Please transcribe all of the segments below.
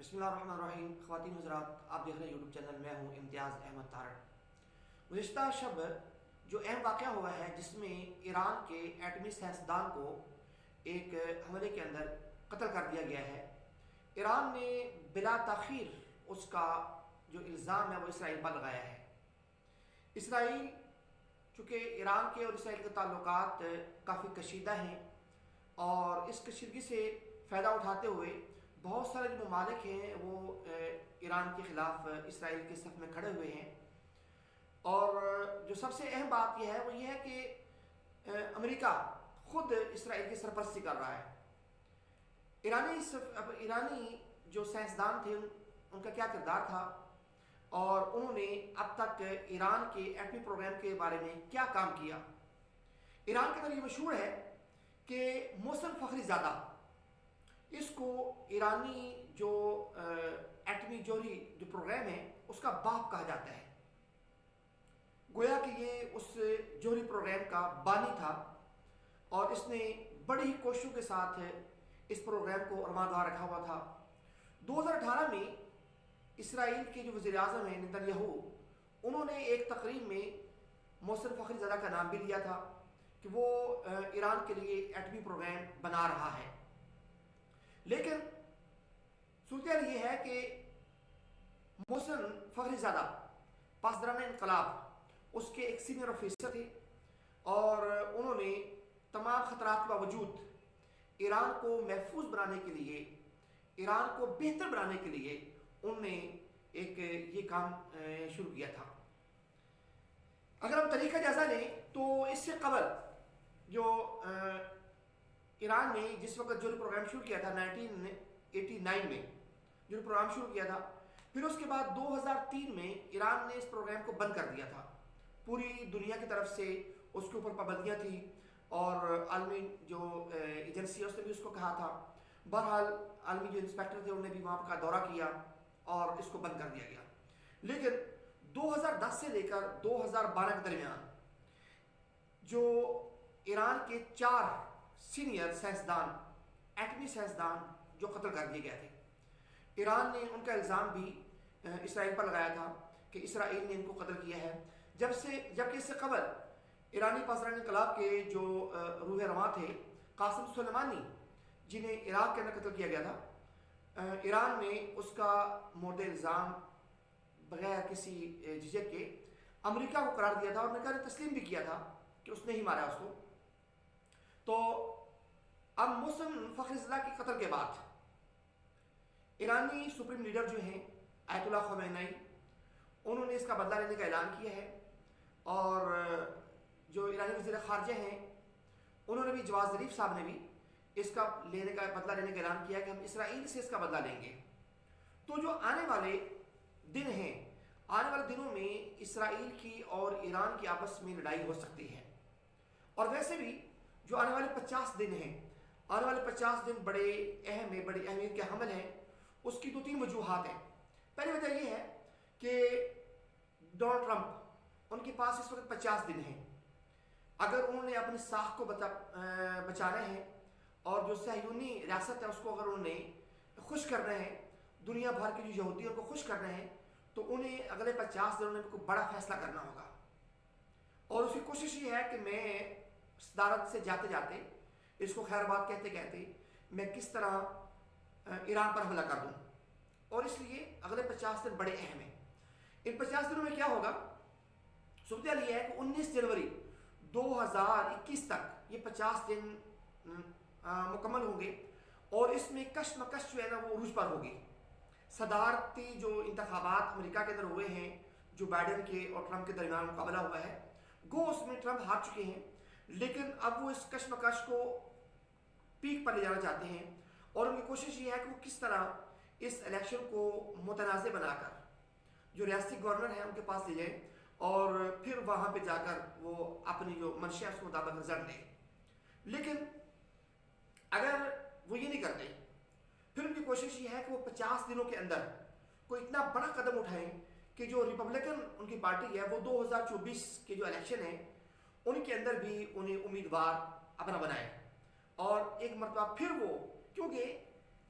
बिस्मिल्लाहिर्रहमानिर्रहीम। ख़वातीन हज़रात, आप देख रहे हैं यूट्यूब चैनल। मैं हूँ इम्तियाज़ अहमद तारड़। गुज़िश्ता शब जो अहम वाक़या हुआ है जिसमें ईरान के एटमी साइंसदान को एक हमले के अंदर कत्ल कर दिया गया है। ईरान ने बिला ताख़ीर उसका जो इल्ज़ाम है वो इसराइल पर लगाया है। इसराइल चूँकि ईरान के और इसराइल के ताल्लुकात काफ़ी कशीदा हैं और इस कशीदगी से फ़ायदा उठाते हुए बहुत सारे जो ममालिक हैं वो ईरान के ख़िलाफ़ इसराइल के सफ़ में खड़े हुए हैं। और जो सबसे अहम बात यह है वो ये है कि अमेरिका ख़ुद इसराइल की सरपरस्ती कर रहा है। ईरानी जो साइंसदान थे उनका क्या किरदार था और उन्होंने अब तक ईरान के एटमी प्रोग्राम के बारे में क्या काम किया। ईरान के अंदर ये मशहूर है कि मोहसिन फ़खरीज़ादा, इसको ईरानी जो एटमी जोहरी जो प्रोग्राम है उसका बाप कहा जाता है। गोया कि ये उस जोहरी प्रोग्राम का बानी था और इसने बड़ी ही कोशिशों के साथ इस प्रोग्राम को अरमानदार रखा हुआ था। 2018 में इसराइल के जो वज़ीर-ए-आज़म हैं नेतन्याहू, उन्होंने एक तकरीब में मोहसिन फ़खरीज़ादा का नाम भी लिया था कि वो ईरान के लिए एटमी प्रोग्राम बना रहा है। लेकिन सूरत ये है कि मोहसिन फ़खरीज़ादा पासदारान इनकलाब उसके एक सीनियर ऑफिसर थे और उन्होंने तमाम ख़तरात के बावजूद ईरान को महफूज बनाने के लिए, ईरान को बेहतर बनाने के लिए उन्होंने एक ये काम शुरू किया था। अगर हम तरीका जायज़ा लें तो इससे कबल जो ईरान ने जिस वक्त जो प्रोग्राम शुरू किया था 1989 में जो प्रोग्राम शुरू किया था, फिर उसके बाद 2003 में ईरान ने इस प्रोग्राम को बंद कर दिया था। पूरी दुनिया की तरफ से उसके ऊपर पाबंदियाँ थी और आलमी जो एजेंसी है उसने भी उसको कहा था। बहरहाल आलमी जो इंस्पेक्टर थे उन्होंने भी वहाँ का दौरा किया और इसको बंद कर दिया गया। लेकिन 2010 से लेकर 2012 के दरमियान जो ईरान के 4 सीनियर साइंसदान, एटमी साइंसदान जो कत्ल कर दिए गए थे, ईरान ने उनका इल्ज़ाम भी इसराइल पर लगाया था कि इसराइल ने इनको कत्ल किया है। जबकि इससे कबल ईरानी पासदारान इनकलाब के जो रूह रवां थे कासिम सुलेमानी, जिन्हें इराक़ के अंदर कत्ल किया गया था, ईरान ने उसका मोर्द इल्ज़ाम बगैर किसी झिझक के अमेरिका को करार दिया था और अमेरिका ने तस्लीम भी किया था कि उसने ही मारा उसको। तो अब मोहसिन फ़खरीज़ादा के कत्ल के बाद ईरानी सुप्रीम लीडर जो हैं आयतुल्लाह ख़मेनी, उन्होंने इसका बदला लेने का ऐलान किया है और जो ईरानी वज़ीर ख़ारजा हैं उन्होंने भी, जवाद ज़रीफ साहब ने भी इसका बदला लेने का ऐलान किया कि हम इसराइल से इसका बदला लेंगे। तो जो आने वाले दिन हैं, आने वाले दिनों में इसराइल की और ईरान की आपस में लड़ाई हो सकती है। और वैसे भी जो आने वाले 50 दिन हैं, आने वाले 50 दिन बड़े अहम है, बड़ी अहमियत के हमल हैं। उसकी 2-3 वजूहात हैं। पहली वजह यह है कि डोनाल्ड ट्रंप, उनके पास इस वक्त 50 दिन हैं। अगर उन्होंने अपनी साख को बचाना है और जो सहयूनी रियासत है उसको अगर उन्होंने खुश करना है, दुनिया भर के जो यहूदी उनको खुश करना है, तो उन्हें अगले 50 दिनों में कोई बड़ा फैसला करना होगा। और उसकी कोशिश ये है कि मैं सदारत से जाते जाते, इसको खैरबाद कहते कहते, मैं किस तरह ईरान पर हमला कर दूँ। और इसलिए अगले 50 दिन बड़े अहम हैं। इन 50 दिनों में क्या होगा, सूरत यह है कि 19 जनवरी 2021 तक ये 50 दिन मुकम्मल होंगे और इसमें कशमकश जो है ना वो उरूज पर होगी। सदारती जो इंतखाबात अमेरिका के अंदर हुए हैं, जो बाइडेन के और ट्रंप के दरमियान मुकाबला हुआ है, गो उसमें ट्रंप हार चुके हैं, लेकिन अब वो इस कशमकश को पीक पर ले जाना चाहते हैं और उनकी कोशिश ये है कि वो किस तरह इस इलेक्शन को मुतनाज़ बनाकर जो रियासती गवर्नर हैं उनके पास ले जाएं और फिर वहाँ पे जाकर वो अपनी जो मंशा है उसके मुताबिक रिजल्ट दें। लेकिन अगर वो ये नहीं करते, फिर उनकी कोशिश ये है कि वो 50 दिनों के अंदर कोई इतना बड़ा कदम उठाएं कि जो रिपब्लिकन उनकी पार्टी है वो 2024 के जो इलेक्शन है उनके अंदर भी उन्हें उम्मीदवार अपना बनाए और एक मरतबा फिर वो, क्योंकि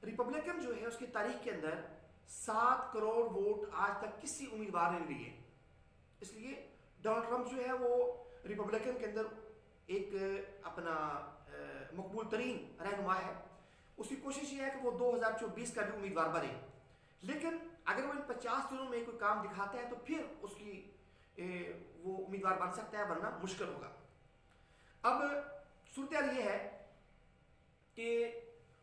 रिपब्लिकन जो है उसकी तारीख के अंदर 7 करोड़ वोट आज तक किसी उम्मीदवार ने नहीं लिए। इसलिए डोनाल्ड ट्रंप जो है वो रिपब्लिकन के अंदर एक अपना मकबूल तरीन रहनुमा है। उसकी कोशिश ये है कि वो 2024 का भी उम्मीदवार बने, लेकिन अगर वो इन 50 दिनों में कोई काम दिखाता है तो फिर उसकी वो उम्मीदवार बन सकता है, वरना मुश्किल होगा। अब सूरत ये है कि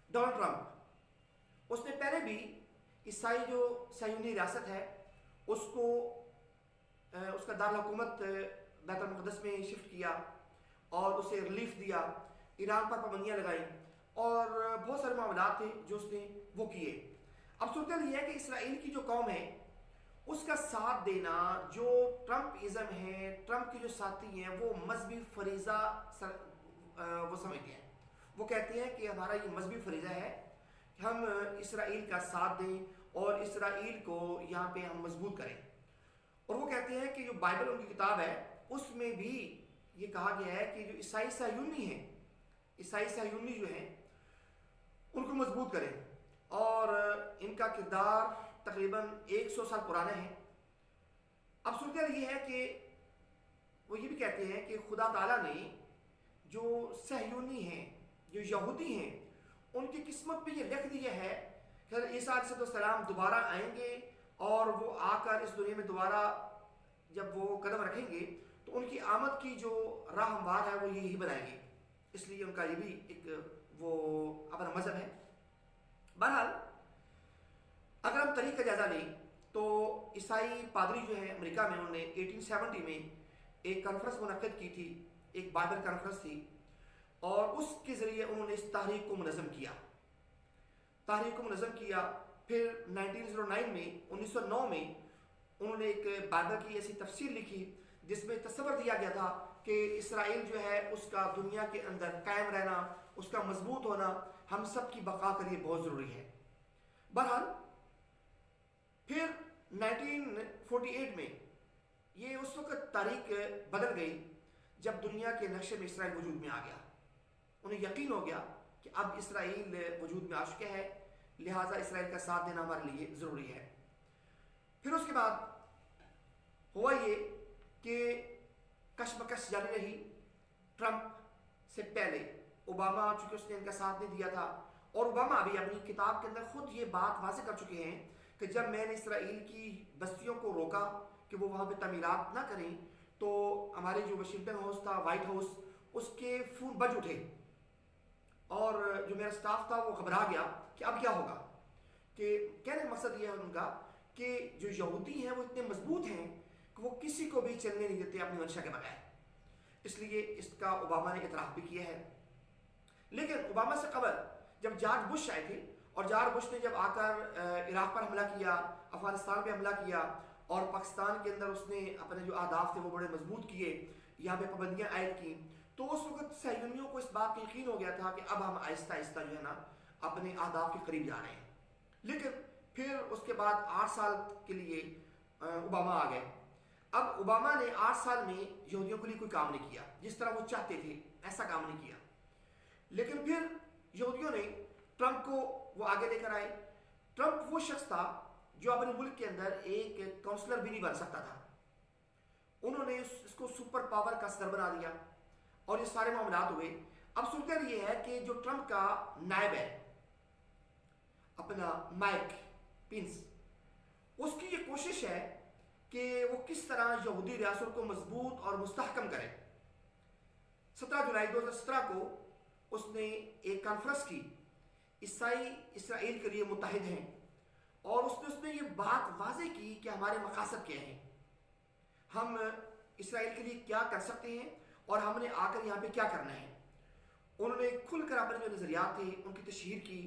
डोनाल्ड ट्रंप उसने पहले भी ईसाई जो सयूनी रियासत है उसको उसका दारुल हुकूमत बैतुल मुक़द्दस में शिफ्ट किया और उसे रिलीफ दिया, ईरान पर पाबंदियाँ लगाई और बहुत सारे मामला थे जो उसने वो किए। अब सूरत यह है कि इसराइल की जो कौम है उसका साथ देना, जो ट्रंपिज़म है, ट्रंप के जो साथी हैं वो मजहबी फरीज़ा वो समझते हैं। वो कहते हैं कि हमारा ये मजहबी फरीज़ा है कि हम इसराइल का साथ दें और इसराइल को यहाँ पे हम मजबूत करें। और वो कहते हैं कि जो बाइबल उनकी किताब है उसमें भी ये कहा गया है कि जो ईसाई सह्यूनी हैं, ईसाई सह्यूनी जो हैं उनको मजबूत करें और इनका किरदार तकरीबन 100 साल पुराना है। अब सूरत ये है कि वो ये भी कहते हैं कि खुदा ताला ने जो सह्यूनी हैं, जो यहूदी हैं, उनकी किस्मत पे ये लिख दिया है कि ईसा अलैहिस्सलाम दोबारा आएंगे और वो आकर इस दुनिया में दोबारा जब वो कदम रखेंगे तो उनकी आमद की जो राह हमवार है वो यही बनाएंगे। इसलिए उनका ये भी एक वो अपना मजहब है। बहरहाल अगर हम तरीक़ का जायज़ा लें तो ईसाई पादरी जो है अमेरिका में, उन्होंने 1870 में एक कॉन्फ्रेंस मुनक़्क़िद की थी, एक बाइबल कॉन्फ्रेंस थी और उसके ज़रिए उन्होंने इस तहरीक को मुनज़्ज़म किया, फिर 1909 में 1909 में उन्होंने एक बाइबल की ऐसी तफसीर लिखी जिसमें तस्वर दिया गया था कि इसराइल जो है उसका दुनिया के अंदर कायम रहना, उसका मजबूत होना हम सब की बका के लिए बहुत ज़रूरी है। बहरहाल फिर 1948 में ये उस वक्त तारीख बदल गई जब दुनिया के नक्शे में इसराइल वजूद में आ गया। उन्हें यकीन हो गया कि अब इसराइल वजूद में आ चुका है, लिहाजा इसराइल का साथ देना हमारे लिए ज़रूरी है। फिर उसके बाद हुआ ये कि कशमकश जारी रही। ट्रंप से पहले ओबामा, चूंकि उसने इनका साथ नहीं दिया था, और ओबामा भी अपनी किताब के अंदर खुद ये बात वाज़ेह कर चुके हैं कि जब मैंने इसराइल की बस्तियों को रोका कि वो वहाँ पे तमीरात ना करें तो हमारे जो वाशिंगटन हाउस था, वाइट हाउस, उसके फ़ोन बज उठे और जो मेरा स्टाफ था वो घबरा गया कि अब क्या होगा। कि कहने का मकसद ये है उनका कि जो यहूदी हैं वो इतने मजबूत हैं कि वो किसी को भी चलने नहीं देते अपनी मंशा के बगैर। इसलिए इसका ओबामा ने इतराफ़ भी किया है। लेकिन ओबामा से कबल जब जॉर्ज बुश आए थे और जॉर्ज बुश ने जब आकर इराक़ पर हमला किया, अफ़गानिस्तान पर हमला किया और पाकिस्तान के अंदर उसने अपने जो अहदाफ थे वो बड़े मजबूत किए, यहाँ पे पाबंदियाँ आयद की, तो उस वक्त सह्यूनियों को इस बात का यकीन हो गया था कि अब हम आहिस्ता आहिस्ता जो है ना अपने अहदाफ के करीब जा रहे हैं। लेकिन फिर उसके बाद 8 साल के लिए ओबामा आ गए। अब ओबामा ने 8 साल में यहूदियों के लिए कोई काम नहीं किया जिस तरह वो चाहते थे, ऐसा काम नहीं किया। लेकिन फिर यहूदियों ने ट्रंप को वो आगे लेकर आए। ट्रंप वो शख्स था जो अपने मुल्क के अंदर एक काउंसलर भी नहीं बन सकता था, उन्होंने इसको सुपर पावर का सदर बना दिया और ये सारे मामला हुए। अब सूरत ये है कि जो ट्रंप का नायब है अपना माइक पेंस, उसकी ये कोशिश है कि वो किस तरह यहूदी रियासत को मजबूत और मुस्तहकम करे। 17 जुलाई 2017 को उसने एक कॉन्फ्रेंस की, ईसाई इसराइल के लिए मुत्तहिद हैं, और उसने ये बात वाज़ेह की कि हमारे मकासद क्या हैं, हम इसराइल के लिए क्या कर सकते हैं और हमने आकर यहाँ पे क्या करना है। उन्होंने खुलकर अपने जो नज़रियात थे उनकी तशहीर की,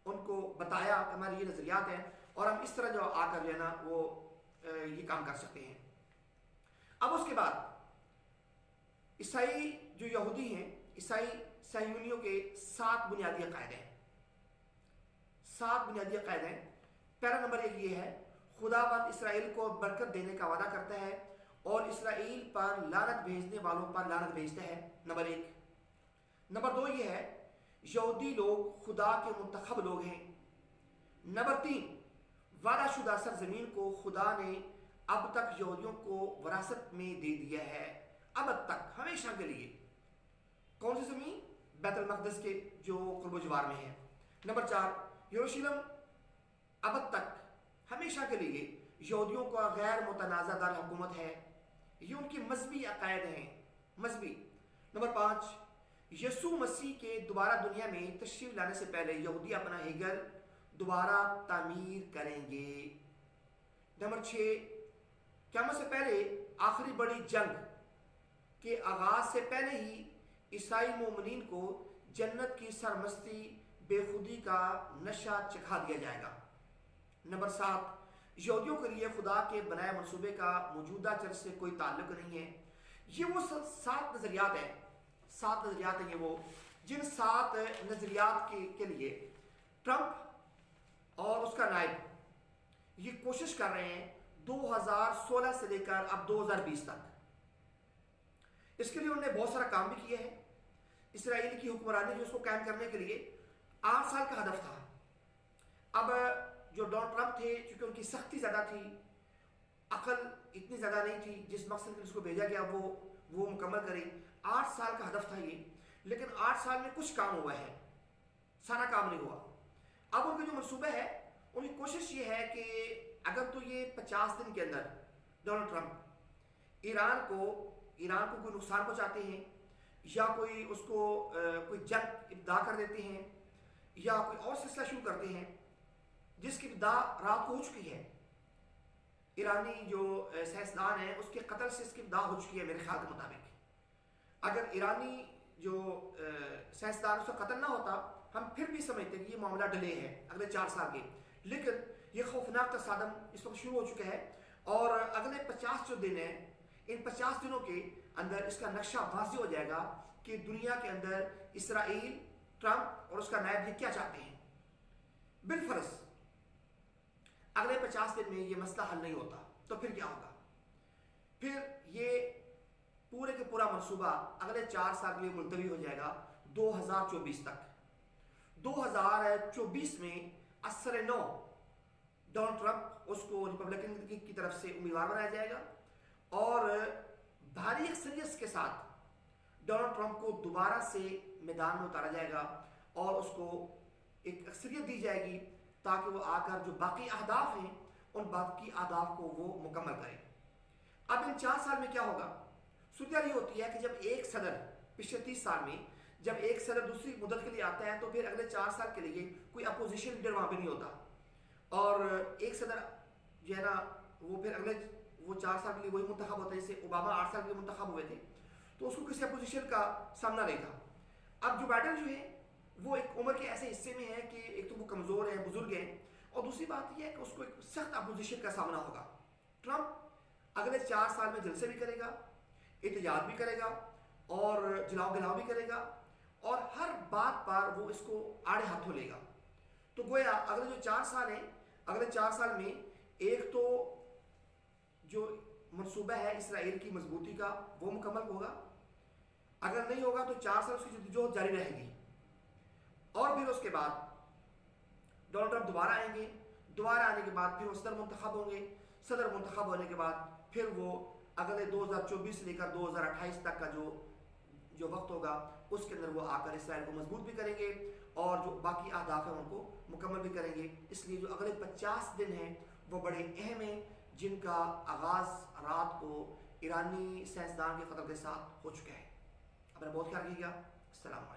उनको बताया कि हमारे ये नज़रियात हैं और हम इस तरह जो आकर जो है ना वो ये काम कर सकते हैं। अब उसके बाद ईसाई जो यहूदी हैं, ईसाई सह्यूनियों के 7 बुनियादी अक़ायद हैं। 7 बुनियादी अक़ायद हैं। पहला नंबर 1 ये है, खुदावंद इसराइल को बरकत देने का वादा करता है और इसराइल पर लानत भेजने वालों पर लानत भेजता है, नंबर 1। नंबर 2 ये है, यहूदी लोग खुदा के मुंतखब लोग हैं। नंबर 3, वादाशुदा सरजमीन को खुदा ने अब तक यहूदियों को विरासत में दे दिया है, अब तक, हमेशा के लिए। कौन सी जमीन? बैतुल मक़दिस के जो कुर्ब जवार में है। नंबर 4, यरूशलेम अब तक, हमेशा के लिए यहूदियों का गैर मुतनाज़ा दार हुकूमत है। ये उनकी मजहबी अकायद हैं, मजहबी। नंबर 5, यसू मसीह के दोबारा दुनिया में तशरीफ लाने से पहले यहूदी अपना हेगल दोबारा तामीर करेंगे। नंबर 6, क़यामत से पहले आखिरी बड़ी जंग के आगाज से पहले ही ईसाई मोमिनीन को जन्नत की सरमस्ती बेखुदी का नशा चखा दिया जाएगा। नंबर 7, यहूदियों के लिए खुदा के बनाए मंसूबे का मौजूदा चर्च से कोई ताल्लुक नहीं है। ये वो 7 नज़रियात हैं, 7 नज़रियात हैं ये वो, जिन 7 नज़रियात के लिए ट्रंप और उसका नायब ये कोशिश कर रहे हैं 2016 से लेकर अब 2020 तक। इसके लिए उन्होंने बहुत सारा काम भी किया है। इसराइल की हुक्मरानी जो उसको कायम करने के लिए 8 साल का हदफ था। अब जो डोनाल्ड ट्रंप थे, चूंकि उनकी सख्ती ज़्यादा थी, अकल इतनी ज़्यादा नहीं थी, जिस मकसद के लिए उसको भेजा गया वो मुकम्मल करे। 8 साल का हदफ था ये, लेकिन 8 साल में कुछ काम हुआ है, सारा काम नहीं हुआ। अब उनका जो मनसूबा है, उनकी कोशिश ये है कि अगर तो ये 50 दिन के अंदर डोनाल्ड ट्रंप ईरान को कोई नुकसान पहुँचाते हैं, या कोई उसको कोई जंग इब्दा कर देते हैं, या कोई और सिलसिला शुरू करते हैं जिसकी इब्दा रात को हो चुकी है। ईरानी जो साइंसदान है उसके कत्ल से इसकी इब्दा हो चुकी है मेरे ख्याल के मुताबिक। अगर ईरानी जो साइंसदान उसका कत्ल ना होता, हम फिर भी समझते कि ये मामला डिले है अगले 4 साल के, लेकिन ये खौफनाक तसादम इस वक्त शुरू हो चुका है। और अगले 50 जो दिन है, इन 50 दिनों के अंदर इसका नक्शा वाज़ेह हो जाएगा कि दुनिया के अंदर इसराइल, ट्रंप और उसका नायब ये क्या चाहते हैं। बिलफर्ज अगले 50 दिन में ये मसला हल नहीं होता तो फिर क्या होगा? फिर ये पूरे के पूरा मनसूबा अगले 4 साल के लिए मुलतवी हो जाएगा 2024 तक। 2024 में असर नौ डोनाल्ड ट्रंप उसको रिपब्लिकन की तरफ से उम्मीदवार बनाया जाएगा, और भारी अक्सरियत के साथ डोनाल्ड ट्रंप को दोबारा से मैदान में उतारा जाएगा और उसको एक अक्सरियत दी जाएगी ताकि वो आकर जो बाकी अहदाफ हैं उन बाकी अहदाफ को वो मुकम्मल करे। अब इन 4 साल में क्या होगा? सूरत ये होती है कि जब एक सदर पिछले 30 साल में जब एक सदर दूसरी मुद्दत के लिए आता है तो फिर अगले 4 साल के लिए कोई अपोजिशन लीडर वहाँ पे नहीं होता, और एक सदर जो है ना वो फिर अगले 4 साल के लिए वही मुंतखब होता है। जैसे ओबामा 8 साल के लिए मुंतखब हुए थे तो उसको किसी अपोजिशन का सामना नहीं था। अब जो बाइडेन जो है वो एक उम्र के ऐसे हिस्से में है कि एक तो वो कमज़ोर है, बुजुर्ग है, और दूसरी बात यह है कि उसको एक सख्त अपोजिशन का सामना होगा। ट्रंप अगले 4 साल में जलसे भी करेगा, एहतजाज भी करेगा और जलाओ गिलाओ भी करेगा, और हर बात पर वो इसको आड़े हाथों लेगा। तो गोया अगले जो 4 साल हैं, अगले 4 साल में एक तो जो मनसूबा है इसराइल की मजबूती का वो मुकम्मल होगा, अगर नहीं होगा तो 4 साल उसकी जद्दोजहद जारी रहेगी। और फिर उसके बाद डोनाल्ड ट्रंप दोबारा आएंगे, दोबारा आने के बाद फिर वो सदर मुंतखब होंगे, सदर मुंतखब होने के बाद फिर वो अगले 2024 से लेकर 2028 तक का जो वक्त होगा उसके अंदर वो आकर इसराइल को मजबूत भी करेंगे और जो बाकी अहदाफ हैं उनको मुकम्मल भी करेंगे। इसलिए जो अगले 50 दिन हैं वो बड़े अहम हैं, जिनका आगाज़ रात को ईरानी साइंसदान के कत्ल के साथ हो चुका है। अपना बहुत ख्याल रखिएगा। अस्सलाम वालेकुम।